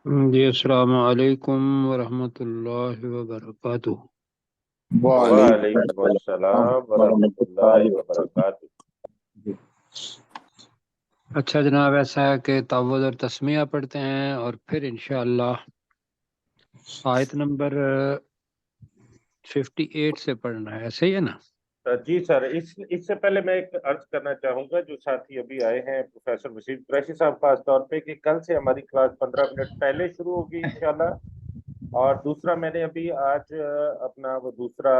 جی السلام علیکم ورحمۃ اللہ وبرکاتہ۔ وعلیکم وعلیکم السلام السلام ورحمۃ ورحمۃ اللہ اللہ وبرکاتہ۔ وبرکاتہ۔ اچھا جناب، ایسا ہے کہ تعوذ اور تسمیہ پڑھتے ہیں اور پھر انشاءاللہ آیت نمبر 58 سے پڑھنا ہے، صحیح ہے نا؟ جی سر، اس سے پہلے میں ایک عرض کرنا چاہوں گا، جو ساتھی ابھی آئے ہیں پروفیسر وسیم قریشی صاحب، خاص طور پہ کہ کل سے ہماری کلاس 15 منٹ پہلے شروع ہوگی انشاءاللہ۔ اور دوسرا، میں نے ابھی آج اپنا وہ دوسرا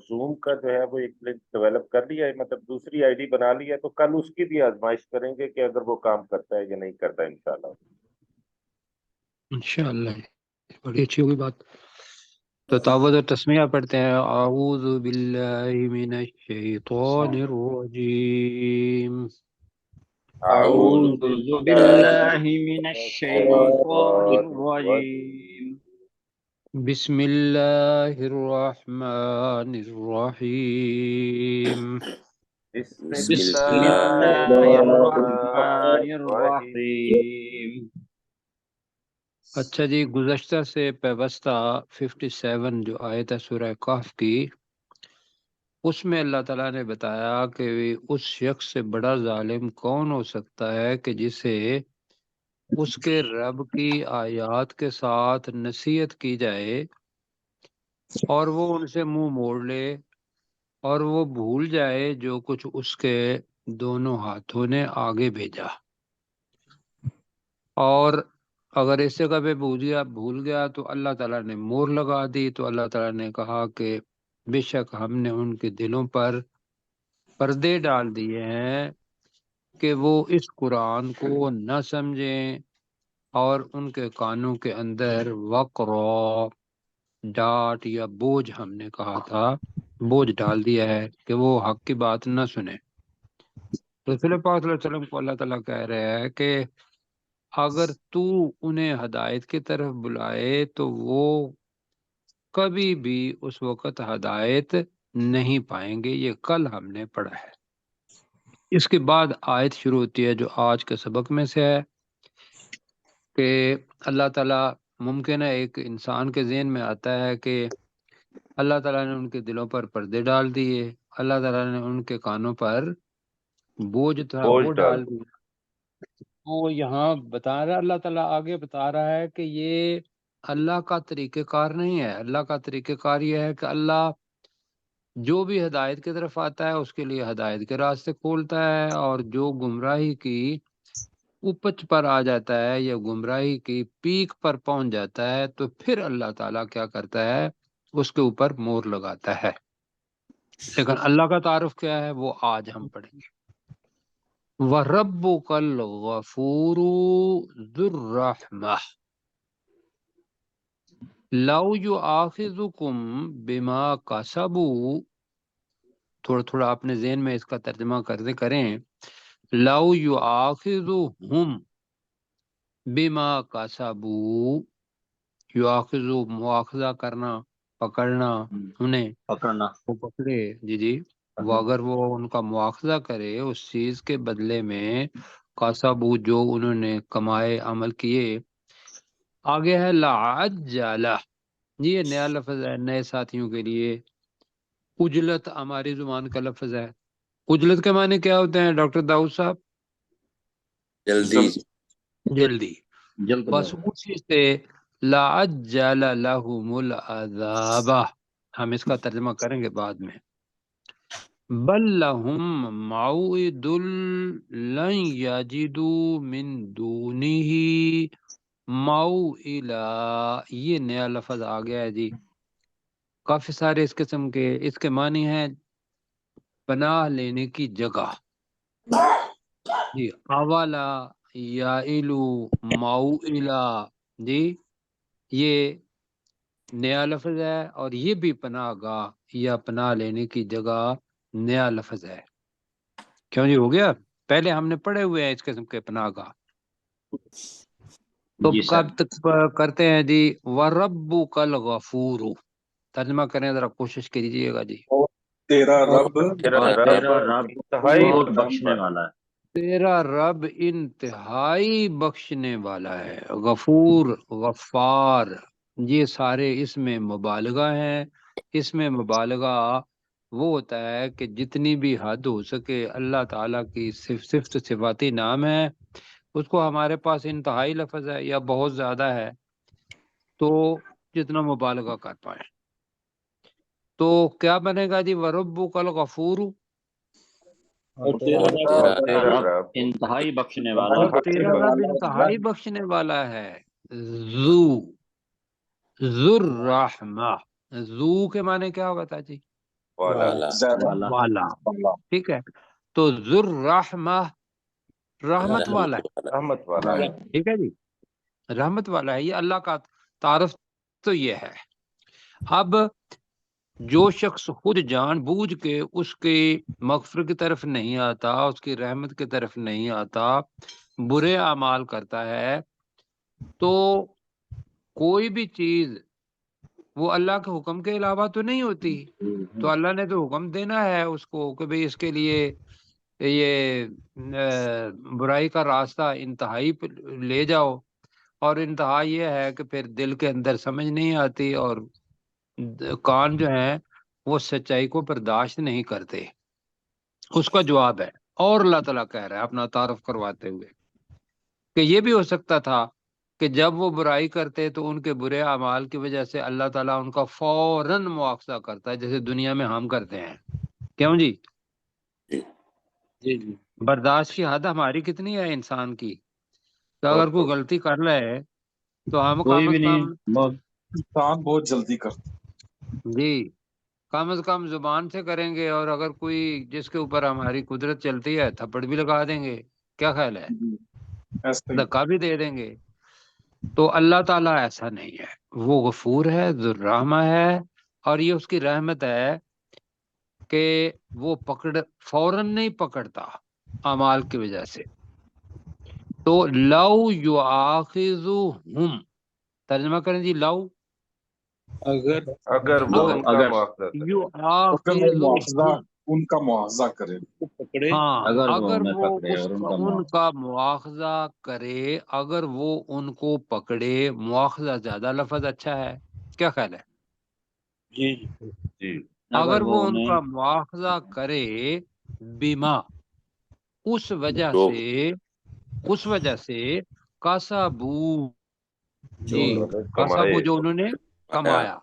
زوم کا جو ہے وہ ایک لنک ڈیولپ کر لیا ہے، مطلب دوسری آئی ڈی بنا لی ہے، تو کل اس کی بھی آزمائش کریں گے کہ اگر وہ کام کرتا ہے یا نہیں کرتا انشاءاللہ۔ انشاءاللہ بڑی اچھی ہوگی بات۔ تو تعوذ اور تسمیہ پڑھتے ہیں۔ اعوذ باللہ من الشیطان الرجیم، اعوذ اعوذ باللہ باللہ من من الشیطان الشیطان الرجیم، بسم اللہ الرحمن الرحیم۔ بسم بسم اللہ اللہ الرحمن الرحمن الرحیم۔ الرحیم۔ اچھا جی، گزشتہ سے پیوستہ 57 جو آیت ہے سورہ کہف کی، اس میں اللہ تعالیٰ نے بتایا کہ اس شخص سے بڑا ظالم کون ہو سکتا ہے کہ جسے اس کے رب کی آیات کے ساتھ نصیحت کی جائے اور وہ ان سے منہ موڑ لے اور وہ بھول جائے جو کچھ اس کے دونوں ہاتھوں نے آگے بھیجا، اور اگر اس جگہ پہ بھول گیا تو اللہ تعالیٰ نے مور لگا دی۔ تو اللہ تعالیٰ نے کہا کہ بے شک ہم نے ان کے دلوں پر پردے ڈال دیے ہیں کہ وہ اس قرآن کو نہ سمجھیں، اور ان کے کانوں کے اندر وقرا، ڈاٹ یا بوجھ، ہم نے کہا تھا بوجھ ڈال دیا ہے کہ وہ حق کی بات نہ سنیں۔ رسول پاک صلی اللہ علیہ وسلم کو اللہ تعالیٰ کہہ رہا ہے کہ اگر تو انہیں ہدایت کی طرف بلائے تو وہ کبھی بھی اس وقت ہدایت نہیں پائیں گے۔ یہ کل ہم نے پڑھا ہے۔ اس کے بعد آیت شروع ہوتی ہے جو آج کے سبق میں سے ہے کہ اللہ تعالیٰ، ممکن ہے ایک انسان کے ذہن میں آتا ہے کہ اللہ تعالیٰ نے ان کے دلوں پر پردے ڈال دیے، اللہ تعالیٰ نے ان کے کانوں پر بوجھ تھا بوجھ وہ ڈال ڈال دیا۔ تو یہاں بتا رہا اللہ تعالیٰ، آگے بتا رہا ہے کہ یہ اللہ کا طریقہ کار نہیں ہے۔ اللہ کا طریقہ کار یہ ہے کہ اللہ جو بھی ہدایت کی طرف آتا ہے اس کے لیے ہدایت کے راستے کھولتا ہے، اور جو گمراہی کی اپچ پر آ جاتا ہے یا گمراہی کی پیک پر پہنچ جاتا ہے تو پھر اللہ تعالیٰ کیا کرتا ہے، اس کے اوپر مور لگاتا ہے۔ لیکن اللہ کا تعارف کیا ہے وہ آج ہم پڑھیں گے۔ وَرَبُّكَ الْغَفُورُ ذُو الرَّحْمَةِ لَوْ يُؤَاخِذُكُم بِمَا كَسَبُوا، تھوڑا تھوڑا اپنے ذہن میں اس کا ترجمہ کریں۔ لَوْ يُؤَاخِذُهُم بِمَا كَسَبُوا، یؤاخذو مواخذہ کرنا، پکڑنا، انہیں پکڑنا، وہ پکڑے، جی وہ اگر وہ ان کا مواخذہ کرے اس چیز کے بدلے میں، کاسبو جو انہوں نے کمائے عمل کیے۔ آگے ہے لعجلہ، یہ نیا لفظ ہے نئے ساتھیوں کے لیے۔ اجلت ہماری زبان کا لفظ ہے۔ اجلت کے معنی کیا ہوتے ہیں ڈاکٹر داؤد صاحب؟ جلدی، جلدی۔ جلد بس اسی سے لعجل لهم العذاب، ہم اس کا ترجمہ کریں گے بعد میں۔ بل لهم موعد لن یجدوا من دونه موئلا، یہ نیا لفظ آ گیا ہے جی۔ کافی سارے اس قسم کے، اس کے معنی ہیں پناہ لینے کی جگہ جی۔ اولا یا الو موئلا جی، یہ نیا لفظ ہے، اور یہ بھی پناہ گاہ یا پناہ لینے کی جگہ نیا لفظ ہے۔ کیوں جی، ہو گیا؟ پہلے ہم نے پڑھے ہوئے ہیں اس قسم کے پناہ گاہ۔ تو جی سر۔ کب تک کرتے ہیں جی؟ وَرَبُّكَ الْغَفُورُ، ترجمہ کریں ذرا، کوشش کیجیے گا جی۔ اور تیرا رب تیرا اور رب تیرا رب انتہائی بہت بخشنے بخشنے والا ہے۔ تیرا رب انتہائی بخشنے والا ہے، غفور غفار، یہ سارے اس میں مبالغہ ہیں۔ اس میں مبالغہ وہ ہوتا ہے کہ جتنی بھی حد ہو سکے اللہ تعالیٰ کی صفت صفاتی نام ہے، اس کو ہمارے پاس انتہائی لفظ ہے یا بہت زیادہ ہے تو جتنا مبالغہ کر پائے تو کیا بنے گا جی؟ وَرَبُّكَ الْغَفُورُ، اور تیرا اور رب تیرا رب انتہائی بخشنے والا اور تیرا رب انتہائی بخشنے والا ہے، ذو الرحمہ، ذو کے معنی کیا ہوگا تا جی؟ والا والا، ٹھیک ہے، تو ذو الرحمہ رحمت والا ہے، رحمت والا ہے۔ ٹھیک ہے جی، رحمت والا ہے، یہ اللہ کا تعارف تو یہ ہے۔ اب جو شخص خود جان بوجھ کے اس کی مغفرت کی طرف نہیں آتا، اس کی رحمت کی طرف نہیں آتا، برے اعمال کرتا ہے، تو کوئی بھی چیز وہ اللہ کے حکم کے علاوہ تو نہیں ہوتی، تو اللہ نے تو حکم دینا ہے اس کو کہ بھئی اس کے لیے یہ برائی کا راستہ انتہائی پہ لے جاؤ، اور انتہا یہ ہے کہ پھر دل کے اندر سمجھ نہیں آتی اور کان جو ہیں وہ سچائی کو برداشت نہیں کرتے۔ اس کا جواب ہے، اور اللہ تعالیٰ کہہ رہا ہے اپنا تعارف کرواتے ہوئے کہ یہ بھی ہو سکتا تھا کہ جب وہ برائی کرتے تو ان کے برے اعمال کی وجہ سے اللہ تعالیٰ ان کا فوراً مواخذہ کرتا ہے، جیسے دنیا میں ہم کرتے ہیں۔ کیوں جی؟ جی جی برداشت کی حد ہماری کتنی ہے انسان کی، کہ اگر کوئی غلطی کر لے تو ہم کوئی کم بھی از نہیں کم انسان بہت جلدی کرتا جی کم از کم زبان سے کریں گے، اور اگر کوئی جس کے اوپر ہماری قدرت چلتی ہے تھپڑ بھی لگا دیں گے، کیا خیال ہے، ہے ایسا ہی دھکا بھی دے دیں گے۔ تو اللہ تعالیٰ ایسا نہیں ہے، وہ غفور ہے، ذو الرحمہ ہے، اور یہ اس کی رحمت ہے کہ وہ فوراً نہیں پکڑتا اعمال کی وجہ سے۔ تو لو یؤاخذہم، ترجمہ کریں جی، لو اگر وہ ان کا اگر مواخذہ کرے۔ اگر وہ مواخذہ یؤاخذہم، ان کا مواخذہ کرے ہاں اگر وہ اگر انہیں وہ پکڑے اور ان کا مواخذہ کرے، اگر وہ ان کو پکڑے، مواخذہ زیادہ لفظ اچھا ہے، کیا خیال ہے؟ جی جی اگر وہ ان انہیں کا مواخذہ کرے بیما، اس وجہ سے کاسبو، جی کاسبو جو انہوں نے کمایا۔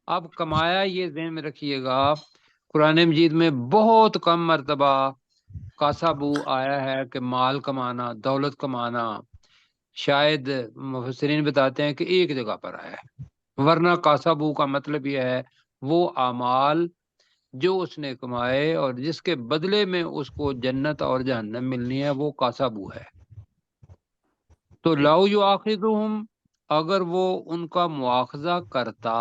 اب کمایا یہ ذہن میں رکھیے گا، قرآن مجید میں بہت کم مرتبہ کاسبو آیا ہے کہ مال کمانا، دولت کمانا، شاید مفسرین بتاتے ہیں کہ ایک جگہ پر آیا ہے، ورنہ کاسبو کا مطلب یہ ہے وہ اعمال جو اس نے کمائے اور جس کے بدلے میں اس کو جنت اور جہنم ملنی ہے، وہ کاسبو ہے۔ تو لو یؤاخذہم، اگر وہ ان کا مواخذہ کرتا،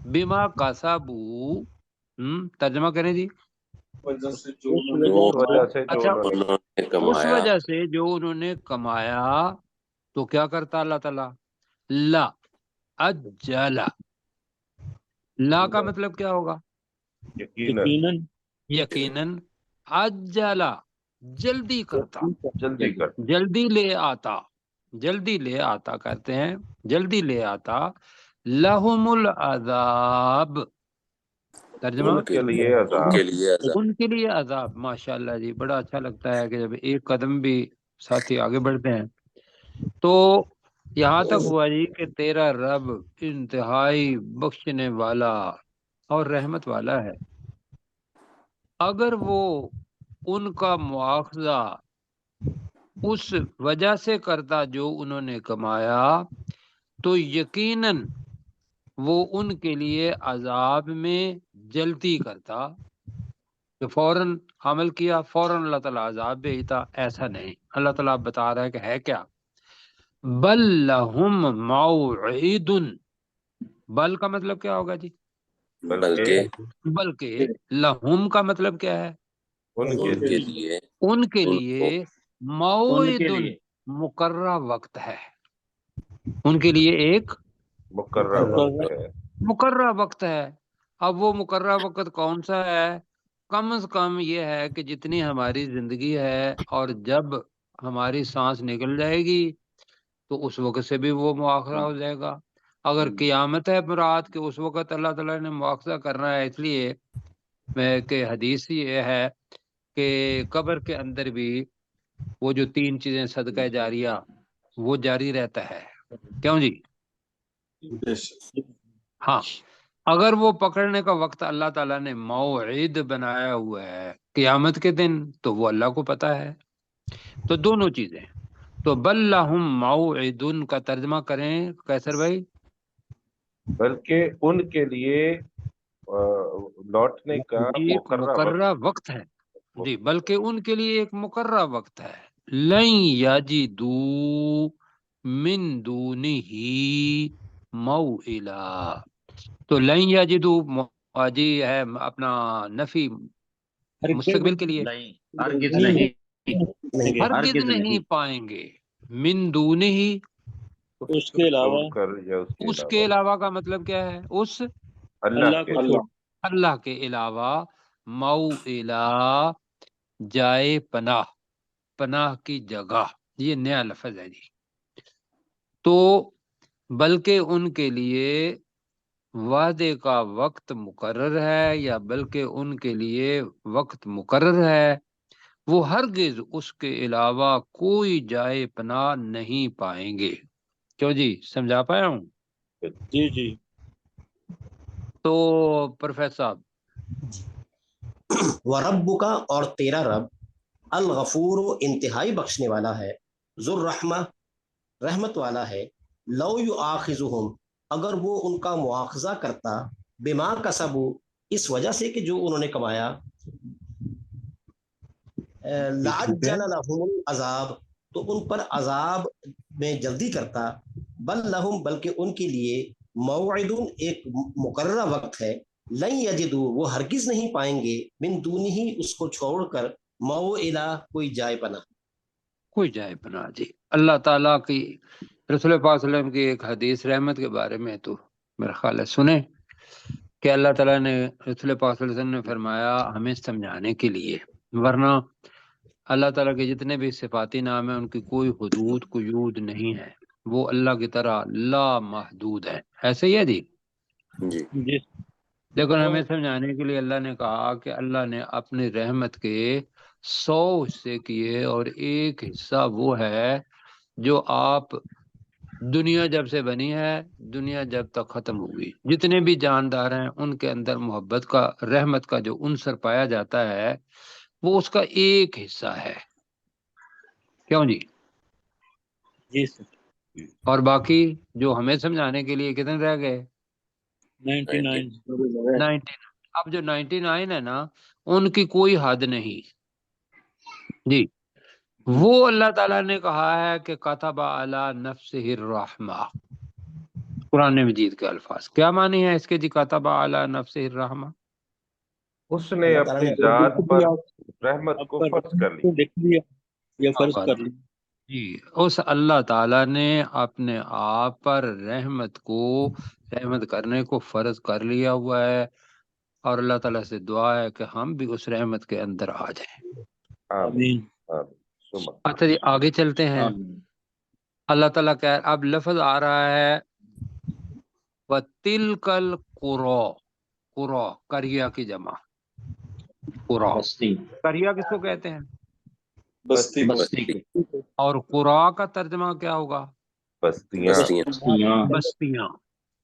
بما کاسبو، ترجمہ کریں جی، وجہ سے جو اس انہوں نے وجہ سے جو اچھا انہوں نے اس وجہ سے جو انہوں نے کمایا، تو کیا کرتا اللہ تعالیٰ؟ لا اجلا، لا کا مطلب کیا ہوگا؟ یقیناً یقیناً، اجلا جلدی کرتا، جلدی کر۔ جلدی لے آتا، جلدی لے آتا کرتے ہیں، جلدی لے آتا، لہم العذاب، ترجمہ ان کے لیے عذاب۔ ان کے لیے عذاب۔ ماشاءاللہ جی، بڑا اچھا لگتا ہے کہ جب ایک قدم بھی ساتھی آگے بڑھتے ہیں۔ تو یہاں تک ہوا جی کہ تیرا رب انتہائی بخشنے والا اور رحمت والا ہے، اگر وہ ان کا مواخذہ اس وجہ سے کرتا جو انہوں نے کمایا، تو یقیناً وہ ان کے لیے عذاب میں جلدی کرتا، کہ فوراً عمل کیا فوراً اللہ تعالیٰ عذاب بھیجتا، ایسا نہیں۔ اللہ تعالیٰ بتا رہا ہے کہ ہے کیا، بل لہم موعد، بل کا مطلب کیا ہوگا جی؟ بلکہ لہم کا مطلب کیا ہے؟ ان کے لیے ان کے لیے موعد، مقررہ وقت ہے، ان کے لیے ایک مقررہ وقت ہے۔ مقررہ وقت ہے۔ اب وہ مقررہ وقت کون سا ہے؟ کم از کم یہ ہے کہ جتنی ہماری زندگی ہے اور جب ہماری سانس نکل جائے گی تو اس وقت سے بھی وہ مواخذہ ہو جائے گا. اگر قیامت ہے مراد کہ اس وقت اللہ تعالیٰ نے مواخذہ کرنا ہے، اس لیے کہ حدیث یہ ہے کہ قبر کے اندر بھی وہ جو 3 چیزیں صدقہ جاریہ وہ جاری رہتا ہے. کیوں جی؟ ہاں، اگر وہ پکڑنے کا وقت اللہ تعالیٰ نے موعد بنایا ہوا ہے قیامت کے دن تو وہ اللہ کو پتا ہے. تو دونوں چیزیں، تو بل لہم موعد کا ترجمہ کریں قیصر بھائی. بلکہ ان کے لیے لوٹنے کا ایک مقررہ وقت ہے. جی، بلکہ ان کے لیے ایک مقررہ وقت ہے. لن یجدوا من دونہ موئلا. تو لن یجدوا جی ہے اپنا نفی مستقبل کے لیے، نہیں، ہرگز نہیں، ہرگز نہیں پائیں گے. من دونہ اس کے علاوہ، اس کے علاوہ کا مطلب کیا ہے؟ اس اللہ کے اللہ کے علاوہ موئلا جائے پناہ، پناہ کی جگہ، یہ نیا لفظ ہے جی. تو بلکہ ان کے لیے وعدے کا وقت مقرر ہے، یا بلکہ ان کے لیے وقت مقرر ہے، وہ ہرگز اس کے علاوہ کوئی جائے پناہ نہیں پائیں گے. کیوں جی، سمجھا پایا ہوں؟ جی جی. تو پروفیسر صاحب، وَرَبُّكَ اور تیرا رب الغفور انتہائی بخشنے والا ہے، ذو الرحمہ رحمت والا ہے. لو یؤاخذہم اگر وہ ان کا مواخذہ کرتا، بما کسبوا اس وجہ سے کہ جو انہوں نے کمایا، لعجل لہم العذاب تو ان پر عذاب میں جلدی کرتا. بل لہم بلکہ ان کے لیے موعد ایک مقررہ وقت ہے. لن یجدوا وہ ہرگز نہیں پائیں گے، من دونہ اس کو چھوڑ کر، موئلا کوئی جائے پناہ، کوئی جائے پناہ. جی، اللہ تعالیٰ کی رسول پاک صلی اللہ علیہ وسلم کی ایک حدیث رحمت کے بارے میں تو میرا خیال ہے سنیں کہ اللہ تعالیٰ نے رسول پاک صلی اللہ علیہ وسلم نے فرمایا ہمیں سمجھانے کے لیے، ورنہ اللہ تعالیٰ کے جتنے بھی صفاتی نام ہیں ان کی کوئی حدود قیود نہیں ہے، وہ اللہ کی طرح لا محدود ہے. ایسے ہی ہے جی. جی. لیکن ہمیں سمجھانے کے لیے اللہ نے کہا کہ اللہ نے اپنی رحمت کے 100 حصے کیے، اور ایک حصہ وہ ہے جو آپ دنیا جب سے بنی ہے، دنیا جب تک ختم ہوگی، جتنے بھی جاندار ہیں ان کے اندر محبت کا، رحمت کا جو عنصر پایا جاتا ہے وہ اس کا ایک حصہ ہے. کیوں جی؟ جی سر. اور باقی جو ہمیں سمجھانے کے لیے کتنے رہ گئے؟ 99. اب جو 99 ہے نا، ان کی کوئی حد نہیں جی. وہ اللہ تعالیٰ نے کہا ہے کہ کتب علی نفسہ الرحمہ، قرآن مجید کے الفاظ کیا معنی ہے اس کے جی؟ کتب علی نفسہ الرحمہ، اس نے اپنی ذات پر رحمت کو فرض کر لی. لکھ لیا یا فرض کر لی. جی، اس اللہ تعالیٰ نے اپنے آپ پر رحمت کرنے کو فرض کر لیا ہوا ہے، اور اللہ تعالیٰ سے دعا ہے کہ ہم بھی اس رحمت کے اندر آ جائیں. آمین. اچھا جی، آگے چلتے ہیں. اللہ تعالیٰ کا اب لفظ آ رہا ہے وَتِلْكَ الْقُرَىٰ، قُرَىٰ قریہ کی جمع، قُرَىٰ بستی. قریہ کس کو کہتے ہیں؟ بستی اور قُرَىٰ کا ترجمہ کیا ہوگا؟ بستیاں.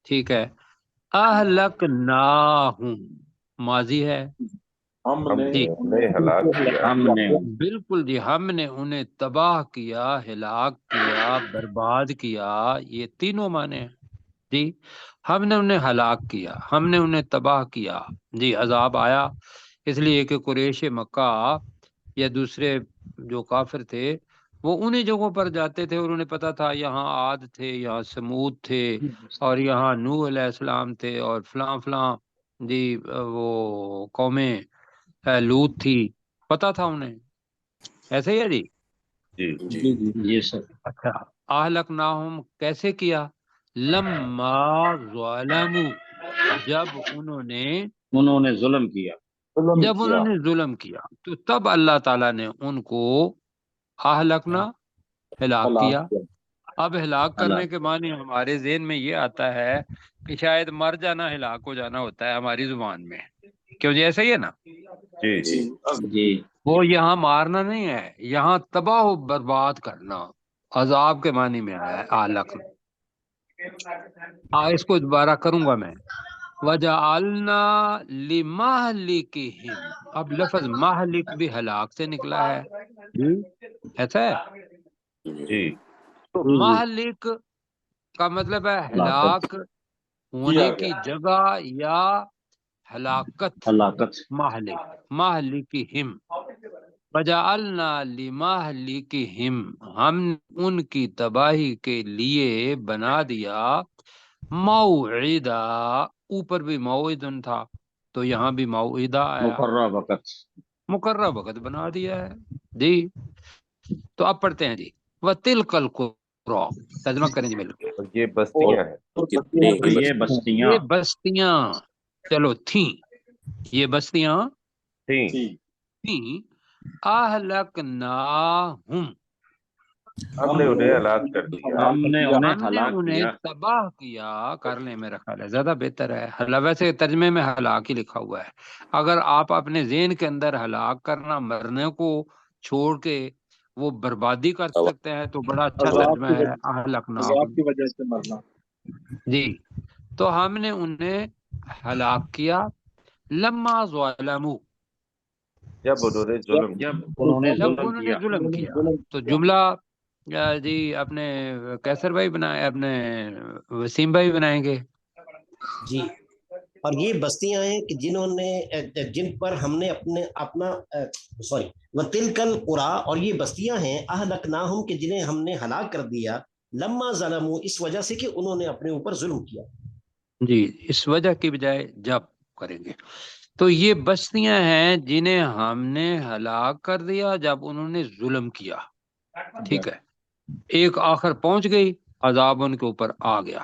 ٹھیک ہے. اہلکناہم ماضی ہے ہم نے جی، ہلاک کیا. ہم نے بالکل جی، ہم نے انہیں تباہ کیا، ہلاک کیا، برباد کیا، یہ تینوں معنی ہیں جی. ہم نے انہیں ہلاک کیا، ہم نے انہیں تباہ کیا جی. عذاب آیا اس لیے کہ قریش مکہ یا دوسرے جو کافر تھے وہ انہی جگہوں پر جاتے تھے، اور انہیں پتا تھا یہاں عاد تھے، یہاں سمود تھے، اور یہاں نوح علیہ السلام تھے، اور فلاں فلاں جی وہ قومیں لوط تھی، پتا تھا انہیں. ایسے ہی ہے جی. جی سر. اچھا، اہلکناہم کیسے کیا؟ لما ظلموا جب انہوں نے ظلم کیا. جب انہوں نے ظلم کیا تو تب اللہ تعالیٰ نے ان کو اہلکنا ہلاک کیا۔ اب ہلاک کرنے کے معنی ہمارے ذہن میں یہ آتا ہے کہ شاید مر جانا ہلاک ہو جانا ہوتا ہے ہماری زبان میں، کیوں جی ایسا ہی ہے نا؟ جی جی جی وہ یہاں مارنا نہیں ہے، یہاں تباہ و برباد کرنا عذاب کے معنی میں آیا ہے اہلکنا۔ اس کو دوبارہ کروں گا میں، وَجَعَلْنَا لِمَهْلِكِهِمْ، اب لفظ مہلک بھی ہلاک سے نکلا ہے، ایسا ہے؟ جی تو مہلک کا مطلب ہے ہلاک ہونے کی جگہ یا ہلاکت، مہلکہم، وَجَعَلْنَا لِمَهْلِكِهِمْ، ہم ان کی تباہی کے لیے بنا دیا موعدہ، اوپر بھی موعدن تھا تو یہاں بھی موعدہ آیا، مقررہ وقت بنا دیا ہے جی۔ تو اب پڑھتے ہیں جی، وَتِلْكَ الْقُرَىٰ، ترجمہ کریں جی مل کے، اور یہ بستیاں ہیں، یہ بستیاں یہ بستیاں چلو تھیں، یہ بستیاں تھیں، تھیں، اہلکناہم، ہم نے انہیں ہلاک کر دیا۔ ہم نے انہیں ہم نے ہلاک انہیں کیا۔ تباہ کیا، کر لیں میرا خیال ہے زیادہ بہتر ہے، ویسے ترجمے میں ہلاک ہی لکھا ہوا ہے، اگر آپ اپنے ذہن کے اندر ہلاک کرنا، مرنے کو چھوڑ کے وہ بربادی کر سکتے ہیں تو بڑا اچھا ترجمہ ہے اہلکناہم کی وجہ سے مرنا۔ جی۔ تو ہم نے انہیں ہلاک کیا، لما ظلموا، جب انہوں نے ظلم کیا۔ جب انہوں نے جب ظلم انہوں نے کیا۔ ظلم کیا، تو جملہ جی اپنے کیسر بھائی بنائے، اپنے وسیم بھائی بنائیں گے جی، اور یہ بستیاں ہیں کہ جنہوں نے، جن پر ہم نے اپنا وَتِلْكَ الْقُرَىٰ، اور یہ بستیاں ہیں اہلکناہم کہ جنہیں ہم نے ہلاک کر دیا، لما ظلموا، اس وجہ سے کہ انہوں نے اپنے اوپر ظلم کیا۔ جی، اس وجہ کی بجائے جب کریں گے، تو یہ بستیاں ہیں جنہیں ہم نے ہلاک کر دیا جب انہوں نے ظلم کیا، ٹھیک ہے، ایک آخر پہنچ گئی، عذاب ان کے اوپر آ گیا۔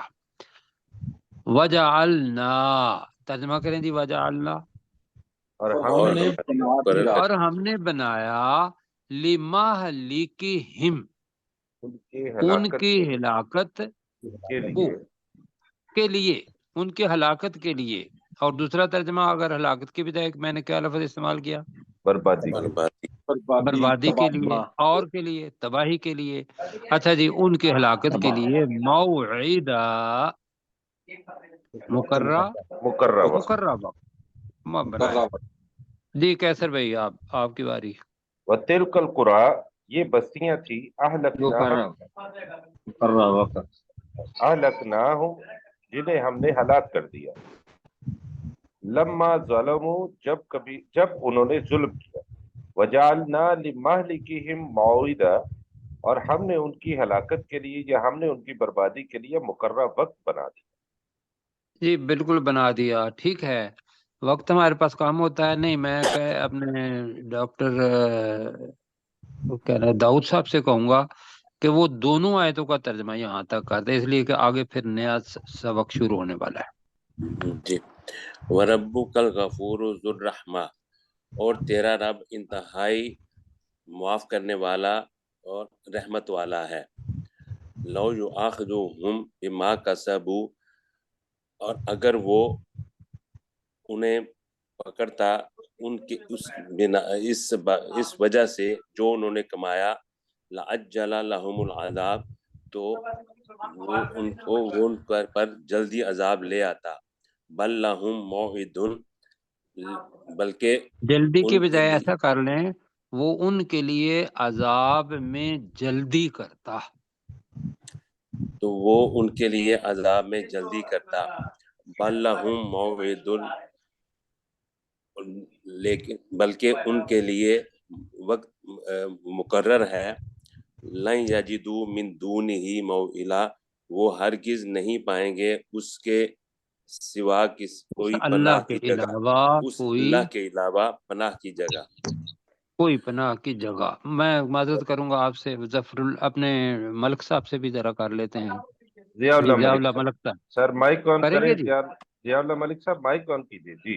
وجعلنا، ترجمہ کریں جی، وجعلنا، اور ہم نے بنایا لمہلکہم، ان کی ہلاکت کے لیے، ان کی ہلاکت کے لیے، اور دوسرا ترجمہ اگر ہلاکت کی بجائے میں نے کیا لفظ استعمال کیا؟ بربادی کے لیے، اور کے لیے تباہی کے لیے، اچھا جی، ان کی ہلاکت کے لیے موعدہ، مقررہ وقت بنایا۔ جی کیسر بھائی آپ کی باری۔ وَتِلْكَ الْقُرَىٰ، یہ بستیاں تھی، اہلکناہم جنہیں ہم نے ہلاک کر دیا، لما ظلموا جب انہوں نے ظلم کیا، وجعلنا لمہلکہم موعدا، اور ہم نے ان کی ہلاکت کے لیے یا ہم نے ان کی بربادی کے لیے مقررہ وقت بنا دیا۔ جی بالکل بنا دیا، ٹھیک ہے، وقت ہمارے پاس کام ہوتا ہے، نہیں میں اپنے ڈاکٹر داؤد صاحب سے کہوں گا کہ وہ دونوں آیتوں کا ترجمہ یہاں تک کر دے، اس لیے کہ آگے پھر نیا سبق شروع ہونے والا ہے۔ جی، وَرَبُّكَ الْغَفُورُ ذُو الرَّحْمَةِ، اور تیرا رب انتہائی معاف کرنے والا اور رحمت والا ہے۔ لَوْ يُؤَاخِذُهُم بِمَا كَسَبُوا، اور اگر وہ انہیں پکڑتا ان کے اس وجہ سے جو انہوں نے کمایا، لَعَجَّلَ لَهُمُ الْعَذَابَ، تو وہ ان پر جلدی عذاب لے آتا، بل لَهُم مَوْعِدٌ، بلکہ جلدی کی ان کے بجائے لیے، ایسا کر لیں، وہ ان کے لیے عذاب میں جلدی کرتا، تو وہ ان کے لیے عذاب میں جلدی کرتا، بل لَهُم مَوْعِدٌ، لیکن بلکہ ان کے لیے وقت مقرر ہے، لَن یجدوا من دونہ موئلا، وہ ہرگز نہیں پائیں گے اس کے سوا کوئی اللہ پناہ کے کی جگہ، علاوہ اس کوئی اللہ کے علاوہ پناہ کی جگہ۔ کوئی پناہ کی جگہ۔ میں معذرت کروں گا آپ سے، اپنے ملک صاحب سے بھی ذرا کر لیتے ہیں، ضیاء جی ضیاء اللہ اللہ ملک ملک صاحب سر مائک آن کریں کریں، گے جی؟ ضیاء اللہ ملک صاحب مائک آن کیجیے جی۔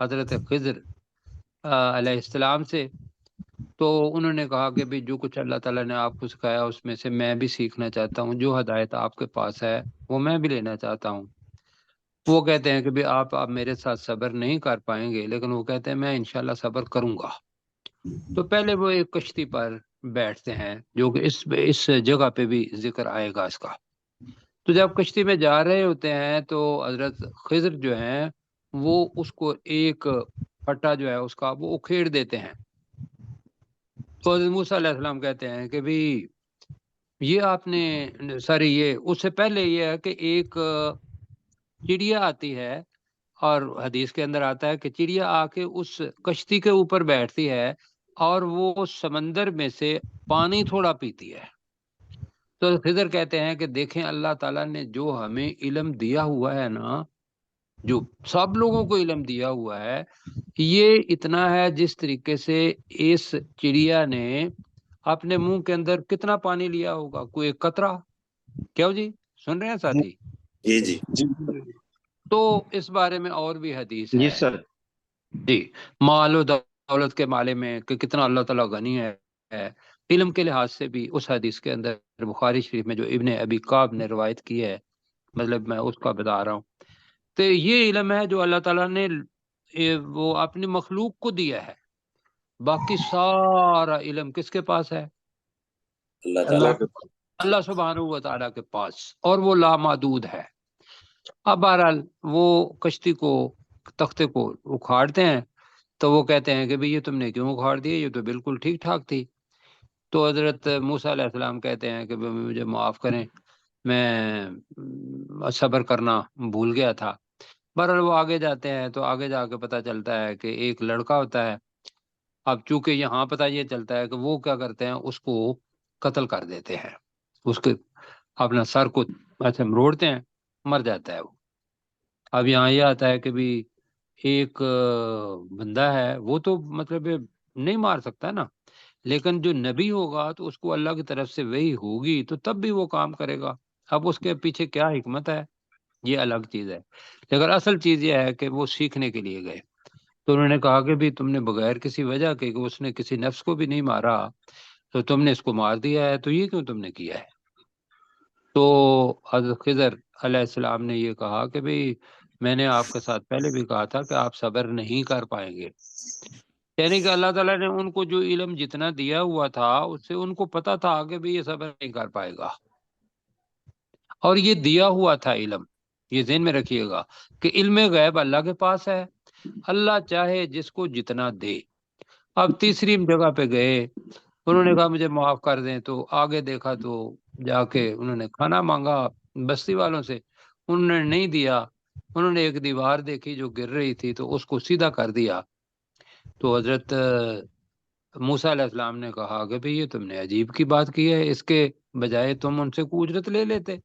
حضرت خضر علیہ السلام سے، تو انہوں نے کہا کہ بھی جو کچھ اللہ تعالیٰ نے آپ کو سکھایا اس میں سے میں بھی سیکھنا چاہتا ہوں، جو ہدایت آپ کے پاس ہے وہ میں بھی لینا چاہتا ہوں۔ وہ کہتے ہیں کہ بھی آپ میرے ساتھ صبر نہیں کر پائیں گے، لیکن وہ کہتے ہیں میں انشاءاللہ صبر کروں گا۔ تو پہلے وہ ایک کشتی پر بیٹھتے ہیں، جو کہ اس جگہ پہ بھی ذکر آئے گا اس کا۔ تو جب کشتی میں جا رہے ہوتے ہیں تو حضرت خضر جو ہیں وہ اس کو ایک پھٹا جو ہے اس کا وہ اکھیڑ دیتے ہیں۔ تو حضرت موسیٰ علیہ السلام کہتے ہیں کہ بھی یہ آپ نے ساری یہ اس سے پہلے یہ ہے کہ ایک چڑیا آتی ہے، اور حدیث کے اندر آتا ہے کہ چڑیا آ کے اس کشتی کے اوپر بیٹھتی ہے اور وہ سمندر میں سے پانی تھوڑا پیتی ہے۔ تو خضر کہتے ہیں کہ دیکھیں اللہ تعالیٰ نے جو ہمیں علم دیا ہوا ہے نا، جو سب لوگوں کو علم دیا ہوا ہے، یہ اتنا ہے جس طریقے سے اس چڑیا نے اپنے منہ کے اندر کتنا پانی لیا ہوگا، کوئی ایک قطرہ۔ کیا جی سن رہے ہیں ساتھی؟ جی جی جی تو اس بارے میں اور بھی حدیث جی ہے سر۔ جی، مال و دولت کے مالے میں کہ کتنا اللہ تعالیٰ غنی ہے، علم کے لحاظ سے بھی اس حدیث کے اندر بخاری شریف میں جو ابن ابی کعب نے روایت کی ہے، مطلب میں اس کا بتا رہا ہوں، تو یہ علم ہے جو اللہ تعالیٰ نے وہ اپنی مخلوق کو دیا ہے۔ باقی سارا علم کس کے پاس ہے؟ اللہ تعالیٰ اللہ سبحانہ و تعالیٰ کے پاس، اور وہ لامحدود ہے۔ اب بہرحال وہ کشتی کو تختے کو اکھاڑتے ہیں، تو وہ کہتے ہیں کہ بھی یہ تم نے کیوں اکھاڑ دیا، یہ تو بالکل ٹھیک ٹھاک تھی۔ تو حضرت موسیٰ علیہ السلام کہتے ہیں کہ مجھے معاف کریں، میں صبر کرنا بھول گیا تھا۔ بہرحال وہ آگے جاتے ہیں تو آگے جا کے پتہ چلتا ہے کہ ایک لڑکا ہوتا ہے۔ اب چونکہ یہاں پتہ یہ چلتا ہے کہ وہ کیا کرتے ہیں، اس کو قتل کر دیتے ہیں، اس کے اپنا سر کو ایسے مروڑتے ہیں، مر جاتا ہے وہ۔ اب یہاں یہ آتا ہے کہ بھی ایک بندہ ہے، وہ تو مطلب نہیں مار سکتا نا، لیکن جو نبی ہوگا تو اس کو اللہ کی طرف سے وحی ہوگی تو تب بھی وہ کام کرے گا۔ اب اس کے پیچھے کیا حکمت ہے یہ الگ چیز ہے، لیکن اصل چیز یہ ہے کہ وہ سیکھنے کے لیے گئے۔ تو انہوں نے کہا کہ بھی تم نے بغیر کسی وجہ کے کہ اس نے کسی نفس کو بھی نہیں مارا تو تم نے اس کو مار دیا ہے، تو یہ کیوں تم نے کیا ہے؟ تو حضرت خضر علیہ السلام نے یہ کہا کہ بھی میں نے آپ کے ساتھ پہلے بھی کہا تھا کہ آپ صبر نہیں کر پائیں گے، یعنی کہ اللہ تعالیٰ نے ان کو جو علم جتنا دیا ہوا تھا اس سے ان کو پتا تھا کہ بھی یہ صبر نہیں کر پائے گا، اور یہ دیا ہوا تھا علم۔ یہ ذہن میں رکھیے گا کہ علم غیب اللہ کے پاس ہے، اللہ چاہے جس کو جتنا دے۔ اب تیسری جگہ پہ گئے، انہوں نے کہا مجھے معاف کر دیں، تو آگے دیکھا تو جا کے انہوں نے کھانا مانگا بستی والوں سے، انہوں نے نہیں دیا۔ انہوں نے ایک دیوار دیکھی جو گر رہی تھی تو اس کو سیدھا کر دیا۔ تو حضرت موسیٰ علیہ السلام نے کہا کہ بھئی یہ تم نے عجیب کی بات کی ہے، اس کے بجائے تم ان سے کوئی اجرت لے لیتے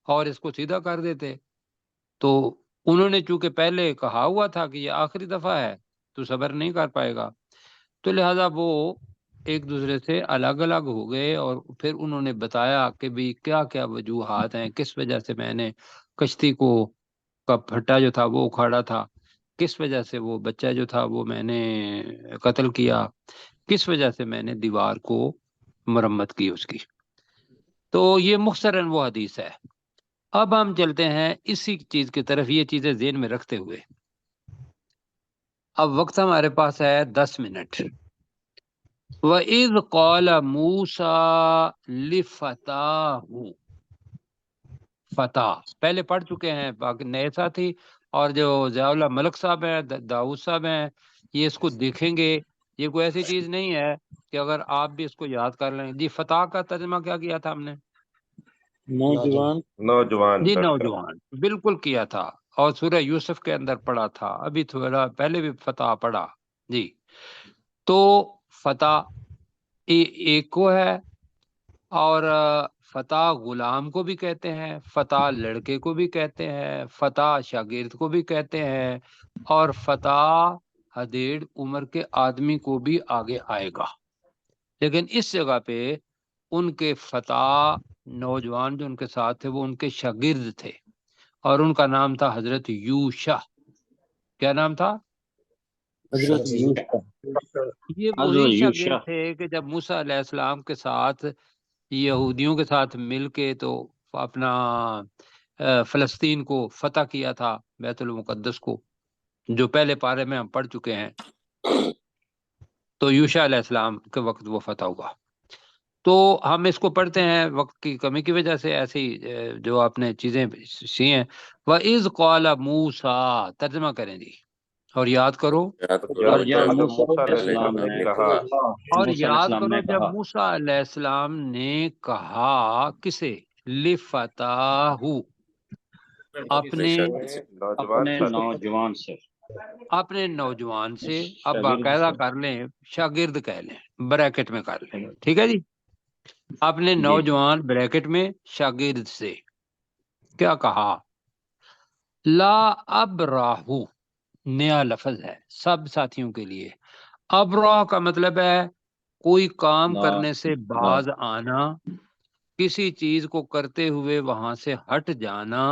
اور اس کو سیدھا کر دیتے۔ تو انہوں نے چونکہ پہلے کہا ہوا تھا کہ یہ آخری دفعہ ہے تو صبر نہیں کر پائے گا، تو لہذا وہ ایک دوسرے سے الگ الگ ہو گئے، اور پھر انہوں نے بتایا کہ بھی کیا کیا وجوہات ہیں، کس وجہ سے میں نے کشتی کو کا پھٹا جو تھا وہ اکھاڑا تھا، کس وجہ سے وہ بچہ جو تھا وہ میں نے قتل کیا، کس وجہ سے میں نے دیوار کو مرمت کی اس کی۔ تو یہ مختصراً وہ حدیث ہے۔ اب ہم چلتے ہیں اسی چیز کی طرف، یہ چیزیں ذہن میں رکھتے ہوئے۔ اب وقت ہمارے پاس ہے 10 منٹ۔ وَإِذْ قَالَ مُوسَىٰ لِفَتَاهُ، فتح پہلے پڑھ چکے ہیں باقی نئے ساتھی، اور جو ضیاء اللہ ملک صاحب ہیں، داؤد صاحب ہیں، یہ اس کو دیکھیں گے۔ یہ کوئی ایسی چیز نہیں ہے کہ اگر آپ بھی اس کو یاد کر لیں۔ جی فتح کا ترجمہ کیا کیا تھا ہم نے؟ نوجوان نوجوان جی لڑکا۔ نوجوان، بالکل کیا تھا، اور سورہ یوسف کے اندر پڑھا تھا، ابھی تھوڑا پہلے بھی فتح پڑھا۔ جی تو فتح ایک کو ہے، اور فتح غلام کو بھی کہتے ہیں، فتح لڑکے کو بھی کہتے ہیں، فتح شاگرد کو بھی کہتے ہیں، اور فتح حدیڑ عمر کے آدمی کو بھی آگے آئے گا۔ لیکن اس جگہ پہ ان کے فتح نوجوان جو ان کے ساتھ تھے وہ ان کے شاگرد تھے، اور ان کا نام تھا حضرت یوشع۔ کیا نام تھا؟ حضرت جی یوشع یہ وہی شاگرد تھے کہ جب موسیٰ علیہ السلام کے ساتھ یہودیوں کے ساتھ مل کے تو اپنا فلسطین کو فتح کیا تھا، بیت المقدس کو، جو پہلے پارے میں ہم پڑھ چکے ہیں. تو یوشع علیہ السلام کے وقت وہ فتح ہوا. تو ہم اس کو پڑھتے ہیں وقت کی کمی کی وجہ سے، ایسی جو آپ نے چیزیں سی ہیں. وَإِذْ قَالَ مُوسَىٰ، ترجمہ کریں جی، اور یاد کرو. اور جب جب موسیٰ علیہ السلام نے کہا، اور یاد کرو جب موسیٰ علیہ السلام نے کہا کسے؟ لِفَتَاهُ، اپنے نوجوان سے. اب باقاعدہ کر لیں، شاگرد کہہ لیں، بریکٹ میں کر لیں، ٹھیک ہے جی. اپنے نوجوان بریکٹ میں شاگرد سے کیا کہا؟ لا ابراہ، نیا لفظ ہے سب ساتھیوں کے لیے. ابراہ کا مطلب ہے کوئی کام کرنے سے باز آنا، کسی چیز کو کرتے ہوئے وہاں سے ہٹ جانا،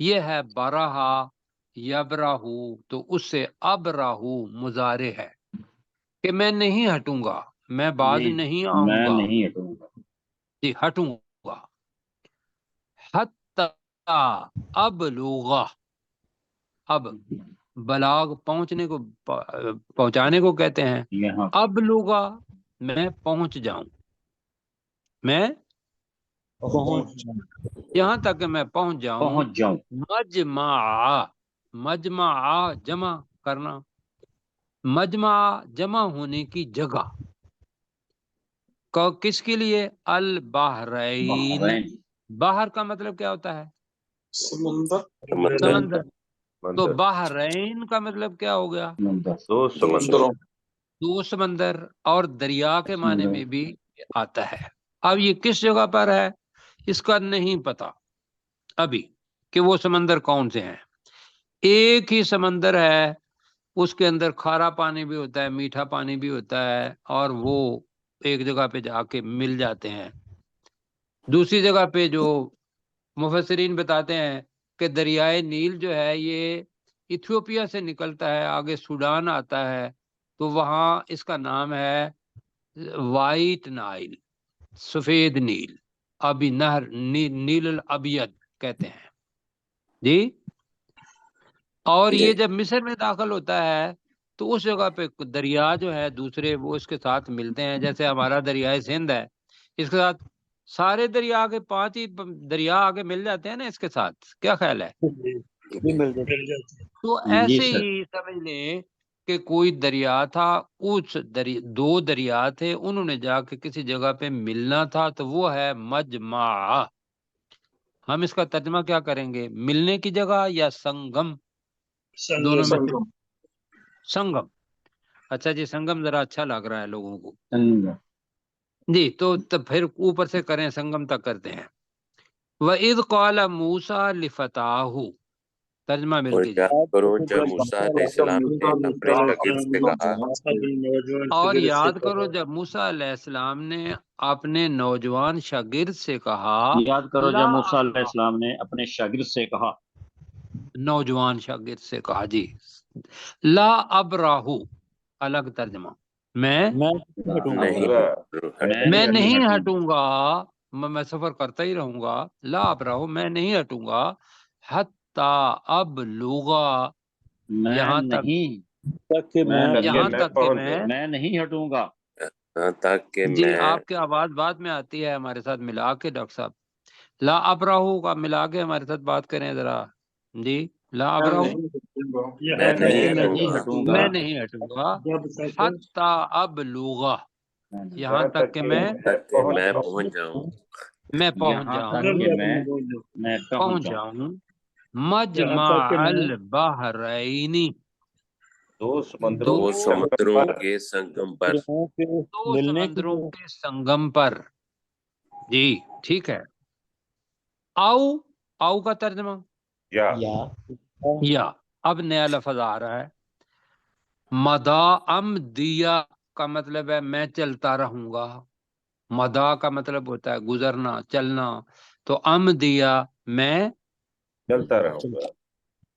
یہ ہے براہ یبراہ. تو اس سے ابراہ مضارع ہے کہ میں نہیں ہٹوں گا، میں باز نہیں آؤں گا، جی ہٹوں گا. حتی ابلغ، اب بلاغ پہنچنے کو، پہنچانے کو کہتے ہیں. ابلغ میں پہنچ جاؤں، میں یہاں تک کہ میں پہنچ جاؤں. مجمع، مجمع جمع کرنا، مجمع جمع ہونے کی جگہ. کس کے لیے؟ البحرین. باہر کا مطلب کیا ہوتا ہے؟ سمندر. تو بحرین کا مطلب کیا ہو گیا؟ دو سمندر. اور دریا کے معنی میں بھی آتا ہے. اب یہ کس جگہ پر ہے اس کا نہیں پتا ابھی کہ وہ سمندر کون سے ہیں. ایک ہی سمندر ہے، اس کے اندر کھارا پانی بھی ہوتا ہے، میٹھا پانی بھی ہوتا ہے، اور وہ ایک جگہ پہ جا کے مل جاتے ہیں. دوسری جگہ پہ جو مفسرین بتاتے ہیں کہ دریائے نیل جو ہے یہ ایتھیوپیا سے نکلتا ہے، آگے سوڈان آتا ہے، تو وہاں اس کا نام ہے وائٹ نائل، سفید نیل، ابی نہر، نیل الابیض کہتے ہیں جی. اور یہ جب مصر میں داخل ہوتا ہے تو اس جگہ پہ دریا جو ہے دوسرے وہ اس کے ساتھ ملتے ہیں. جیسے ہمارا دریائے سندھ ہے، اس کے ساتھ سارے دریا کے 5 ہی دریا آگے مل جاتے ہیں نا اس کے ساتھ. کیا خیال ہے؟ تو ایسے ہی سمجھ لیں کہ کوئی دریا تھا، اس دو دریا تھے، انہوں نے جا کے کسی جگہ پہ ملنا تھا، تو وہ ہے مجمع. ہم اس کا ترجمہ کیا کریں گے؟ ملنے کی جگہ یا سنگم؟ دونوں میں سنگم. اچھا جی، سنگم ذرا اچھا لگ رہا ہے لوگوں کو جی. تو پھر اوپر سے کریں، سنگم تک کرتے ہیں. وَإِذْ قَالَ مُوسَىٰ لِفَتَاهُ، ترجمہ مل اور کے جی. یاد کرو جب موسیٰ علیہ السلام نے اپنے شاگرد سے کہا، اور یاد کرو جب موسیٰ علیہ السلام نے اپنے نوجوان شاگرد سے کہا. یاد کرو جب موسیٰ علیہ السلام نے اپنے شاگرد سے کہا، نوجوان شاگرد سے کہا جی. لا ابراہ، الگ ترجمہ، میں نہیں ہٹوں گا، میں سفر کرتا ہی رہوں گا. لا ابراہ، میں نہیں ہٹوں گا. حتی ابلغا، یہاں تک کہ میں نہیں ہٹوں گا. تک کہ جی. میں، آپ کی آواز بعد میں آتی ہے ہمارے ساتھ ملا کے. ڈاکٹر صاحب لا ابراہ کا ملا کے ہمارے ساتھ بات کریں ذرا جی. لا ابراہ، میں نہیں ہٹوں گا. میں نہیں ہٹوں گا. حتی ابلغا، یہاں تک کہ میں پہنچ جاؤں. میں پہنچ جاؤں. مجمع البحرین، دو دو سمندروں کے سنگم پر. دو سمندروں کے سنگم پر جی. ٹھیک ہے. او کا ترجمہ یا. اب نیا لفظ آ رہا ہے. مدا ام دیا کا مطلب ہے میں چلتا رہوں گا. مدا کا مطلب ہوتا ہے گزرنا، چلنا. تو ام دیا، میں چلتا رہوں گا.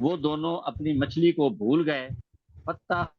وہ دونوں اپنی مچھلی کو بھول گئے.